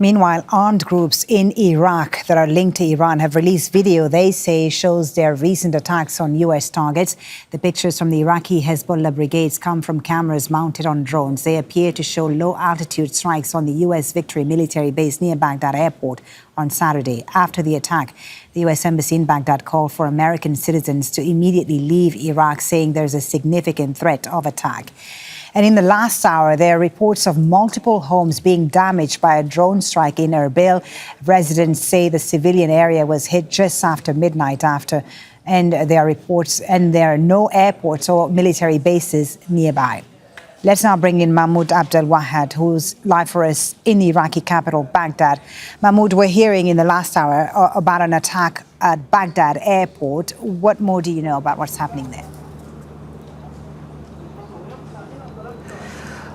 Meanwhile, armed groups in Iraq that are linked to Iran have released video they say shows their recent attacks on US targets. The pictures from the Iraqi Hezbollah brigades come from cameras mounted on drones. They appear to show low-altitude strikes on the US Victory military base near Baghdad airport on Saturday. After the attack, the US Embassy in Baghdad called for American citizens to immediately leave Iraq, saying there's a significant threat of attack. And in the last hour, there are reports of multiple homes being damaged by a drone strike in Erbil. Residents say the civilian area was hit just after midnight and there are no airports or military bases nearby. Let's now bring in Mahmoud Abdel Wahad, who's live for us in the Iraqi capital, Baghdad. Mahmoud, we're hearing in the last hour about an attack at Baghdad airport. What more do you know about what's happening there?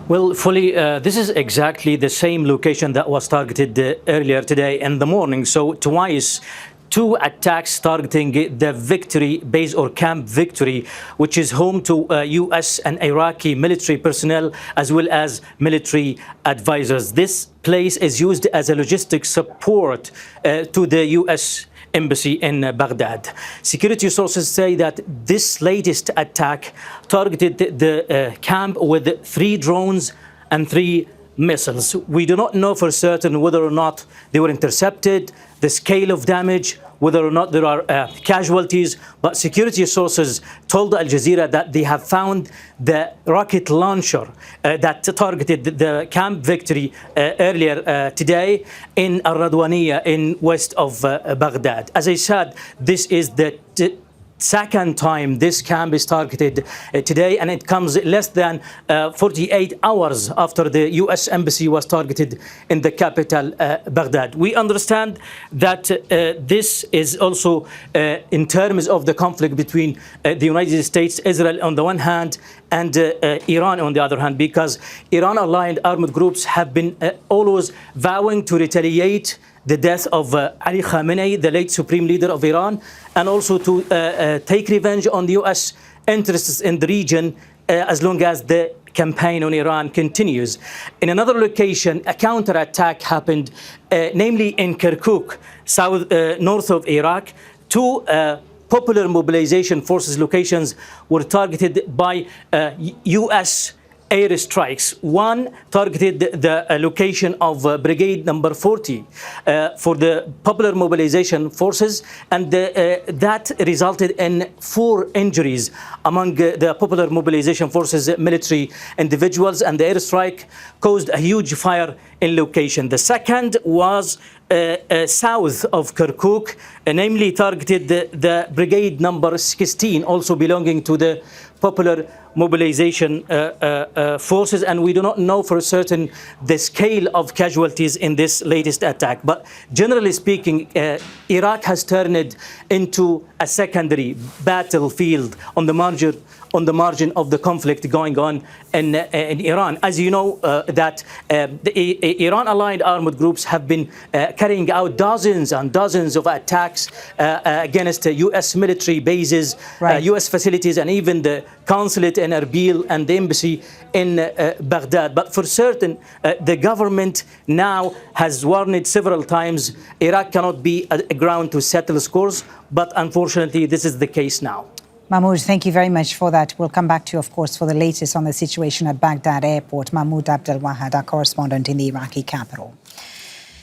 Well, fully, this is exactly the same location that was targeted earlier today in the morning. So twice, two attacks targeting the Victory base or Camp Victory, which is home to US and Iraqi military personnel as well as military advisors. This place is used as a logistic support to the US Embassy in Baghdad. Security sources say that this latest attack targeted the camp with 3 drones and 3 missiles. We do not know for certain whether or not they were intercepted, the scale of damage, whether or not there are casualties, but security sources told Al Jazeera that they have found the rocket launcher that targeted the Camp Victory earlier today in Al-Radwaniyah in west of Baghdad. As I said, this is the second time this camp is targeted today, and it comes less than 48 hours after the US Embassy was targeted in the capital, Baghdad. We understand that this is also in terms of the conflict between the United States, Israel on the one hand, and Iran on the other hand, because Iran-aligned armed groups have been always vowing to retaliate the death of Ali Khamenei, the late supreme leader of Iran, and also to take revenge on the US interests in the region as long as the campaign on Iran continues. In another location, a counterattack happened, namely in Kirkuk, north of Iraq. 2 Popular Mobilization Forces locations were targeted by US airstrikes. One targeted the location of brigade number 40 for the Popular Mobilization Forces, and that resulted in 4 injuries among the Popular Mobilization Forces military individuals, and the airstrike caused a huge fire in location. The second was south of Kirkuk, namely targeted the brigade number 16, also belonging to the Popular Mobilization Forces, and we do not know for certain the scale of casualties in this latest attack. But generally speaking, Iraq has turned into a secondary battlefield on the margin of the conflict going on in Iran. As you know, that the Iran-aligned armed groups have been carrying out dozens and dozens of attacks against US military bases, right, US facilities, and even the consulate in Erbil and the embassy in Baghdad. But for certain, the government now has warned several times Iraq cannot be a ground to settle scores, but unfortunately this is the case now. Mahmoud, thank you very much for that. We'll come back to you, of course, for the latest on the situation at Baghdad airport. Mahmoud Abdel Wahad, our correspondent in the Iraqi capital.